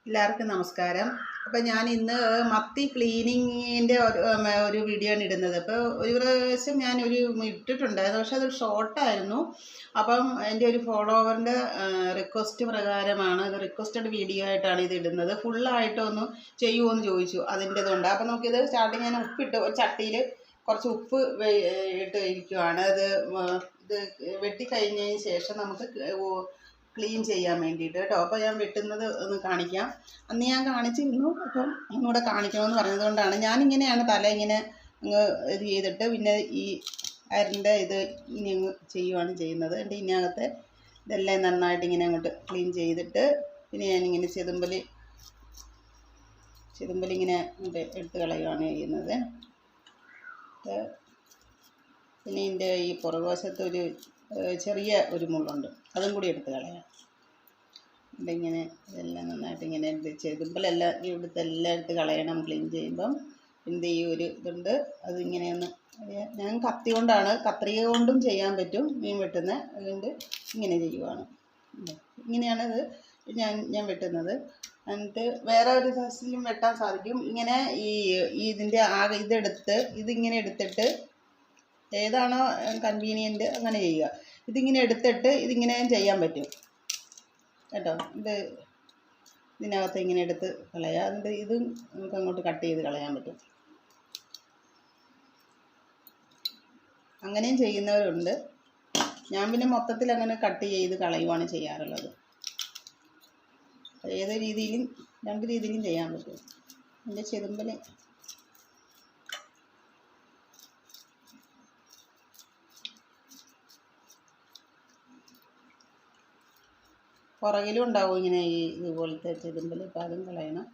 എല്ലാവർക്കും നമസ്കാരം. അപ്പം ഞാൻ ഇന്ന് മത്തി ക്ലീനിങ്ങിൻ്റെ ഒരു വീഡിയോ ആണ് ഇടുന്നത്. അപ്പോൾ ഒരു പ്രാവശ്യം ഞാൻ ഇട്ടിട്ടുണ്ടായിരുന്നു, പക്ഷെ അത് ഷോർട്ടായിരുന്നു. അപ്പം എൻ്റെ ഒരു ഫോളോവറിൻ്റെ റിക്വസ്റ്റ് പ്രകാരമാണ് ഇത്, റിക്വസ്റ്റഡ് വീഡിയോ ആയിട്ടാണ് ഇത് ഇടുന്നത്. ഫുള്ളായിട്ടൊന്ന് ചെയ്യുമോ എന്ന് ചോദിച്ചു, അതിൻ്റെതുണ്ട്. അപ്പം നമുക്കിത് സ്റ്റാർട്ടിങ് ഞാൻ ഉപ്പിട്ട് ഒരു ചട്ടിയിൽ കുറച്ച് ഉപ്പ് ഇട്ട് ഇരിക്കുവാണ്. ഇത് വെട്ടിക്കഴിഞ്ഞതിന് ശേഷം നമുക്ക് ക്ലീൻ ചെയ്യാൻ വേണ്ടിയിട്ട് കേട്ടോ. അപ്പോൾ ഞാൻ വെട്ടുന്നത് ഒന്ന് കാണിക്കാം. അന്ന് ഞാൻ കാണിച്ചിരുന്നു, അപ്പം ഒന്നുകൂടെ കാണിക്കണമെന്ന് പറഞ്ഞതുകൊണ്ടാണ്. ഞാനിങ്ങനെയാണ് തല ഇങ്ങനെ അങ്ങ് ഇത് ചെയ്തിട്ട് പിന്നെ ഈ അരിൻ്റെ ഇത് ഇനി അങ്ങ് ചെയ്യുവാണ് ചെയ്യുന്നത്. എൻ്റെ ഇതിനകത്തെ ഇതെല്ലാം നന്നായിട്ട് ഇങ്ങനെ അങ്ങോട്ട് ക്ലീൻ ചെയ്തിട്ട് പിന്നെ ഞാനിങ്ങനെ ചെതുമ്പലിങ്ങനെ അങ്ങോട്ട് എടുത്ത് കളയുകയാണ് ചെയ്യുന്നത്. പിന്നെ ഇതിൻ്റെ ഈ പുറകുവശത്ത് ചെറിയ ഒരു മുള്ളുണ്ട്, അതും കൂടി എടുത്ത് കളയാം. ഇങ്ങനെ ഇതെല്ലാം നന്നായിട്ട് ഇങ്ങനെ ചെതുമ്പലെല്ലാം ഇവിടുത്തെ എല്ലാം എടുത്ത് കളയണം ക്ലീൻ ചെയ്യുമ്പം. പിന്നെ ഈ ഒരു ഇതുണ്ട്, അതിങ്ങനെയൊന്ന് ഞാൻ കത്രിക കൊണ്ടും ചെയ്യാൻ പറ്റും മീൻ വെട്ടുന്നത്. അതുകൊണ്ട് ഇങ്ങനെ ചെയ്യുവാണ്. ഇങ്ങനെയാണ് ഇത് ഞാൻ വെട്ടുന്നത്. എന്നിട്ട് വേറെ ഒരു സൈസിലും വെട്ടാൻ സാധിക്കും. ഇങ്ങനെ ഇതിൻ്റെ ഇതിങ്ങനെ എടുത്തിട്ട് ഏതാണോ കൺവീനിയൻറ്റ് അങ്ങനെ ചെയ്യുക. ഇതിങ്ങനെ എടുത്തിട്ട് ഇതിങ്ങനെ ചെയ്യാൻ പറ്റും കേട്ടോ. ഇതിനകത്ത് ഇങ്ങനെ എടുത്ത് കളയുക. എന്നിട്ട് ഇത് നമുക്ക് അങ്ങോട്ട് കട്ട് ചെയ്ത് കളയാൻ പറ്റും. അങ്ങനെയും ചെയ്യുന്നവരുണ്ട്. ഞാൻ പിന്നെ മൊത്തത്തിൽ അങ്ങനെ കട്ട് ചെയ്ത് കളയുവാണ് ചെയ്യാറുള്ളത്. രണ്ട് രീതിയിലും ചെയ്യാൻ പറ്റും. എൻ്റെ ചെതുമ്പൽ പുറകിലും ഉണ്ടാവും ഇങ്ങനെ ഇതുപോലത്തെ ചെതുമ്പൽ. ഇപ്പം അതും കളയണം.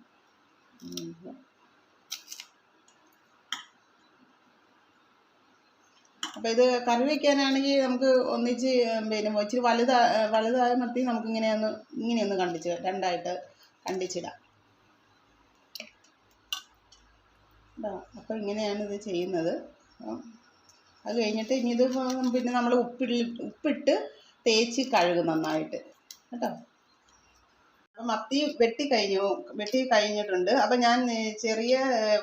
അപ്പോൾ ഇത് കറി വയ്ക്കാനാണെങ്കിൽ നമുക്ക് ഒന്നിച്ച് പിന്നെ ഇച്ചിരി വലുതായ മത്തി നമുക്ക് ഇങ്ങനെയൊന്ന് രണ്ടായിട്ട് കണ്ടിച്ചിടാം. അപ്പോൾ ഇങ്ങനെയാണ് ഇത് ചെയ്യുന്നത്. അത് കഴിഞ്ഞിട്ട് ഇനി ഇത് പിന്നെ നമ്മൾ ഉപ്പിട്ട് തേച്ച് കഴുകും നന്നായിട്ട് കേട്ടോ. അപ്പം മത്തി വെട്ടി കഴിഞ്ഞിട്ടുണ്ട്. അപ്പം ഞാൻ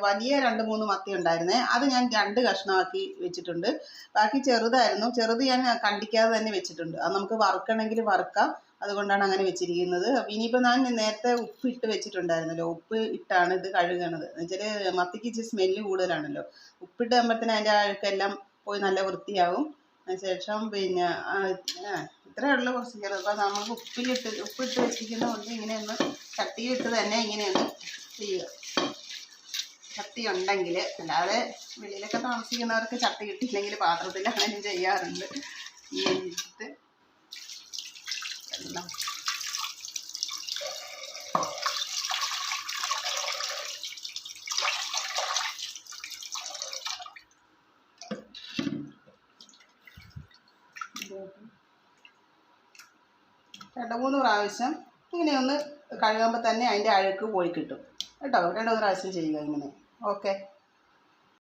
വലിയ 2-3 മത്തി ഉണ്ടായിരുന്നേ, അത് ഞാൻ 2 കഷ്ണമാക്കി വെച്ചിട്ടുണ്ട്. ബാക്കി ചെറുതായിരുന്നു. ചെറുത് ഞാൻ കണ്ടിക്കാതെ തന്നെ വെച്ചിട്ടുണ്ട്. അത് നമുക്ക് വറുക്കണമെങ്കിൽ വറുക്കാം, അതുകൊണ്ടാണ് അങ്ങനെ വെച്ചിരിക്കുന്നത്. ഇനിയിപ്പോൾ ഞാൻ നേരത്തെ ഉപ്പിട്ട് വെച്ചിട്ടുണ്ടായിരുന്നല്ലോ, ഉപ്പ് ഇട്ടാണ് ഇത് കഴുകണത്. എന്നുവെച്ചാൽ മത്തിക്ക് ഇച്ചിരി സ്മെല്ല് കൂടുതലാണല്ലോ. ഉപ്പിട്ട് ആകുമ്പോഴത്തേന് അതിൻ്റെ അഴുക്കെല്ലാം പോയി നല്ല വൃത്തിയാവും. അതിനുശേഷം പിന്നെ ഇത്രയേ ഉള്ളൂ പ്രൊസീജിയർ. അപ്പോൾ നമുക്ക് ഉപ്പിട്ട് വെച്ചിരിക്കുന്നതുകൊണ്ട് ഇങ്ങനെയൊന്ന് ചട്ടിയിലിട്ട് തന്നെ ഇങ്ങനെയൊന്ന് ചെയ്യുക. ചട്ടി ഉണ്ടെങ്കിൽ, അല്ലാതെ വെളിയിലൊക്കെ താമസിക്കുന്നവർക്ക് ചട്ടി കിട്ടിയില്ലെങ്കിൽ പാത്രത്തിൽ അങ്ങനെ ചെയ്യാറുണ്ട്. ഇട്ട് എല്ലാം രണ്ട് മൂന്ന് പ്രാവശ്യം ഇങ്ങനെയൊന്ന് കഴുകുമ്പോൾ തന്നെ അതിൻ്റെ അഴുക്ക് പോയി കിട്ടും കേട്ടോ. 2-3 പ്രാവശ്യം ചെയ്യുക ഇങ്ങനെ. ഓക്കെ.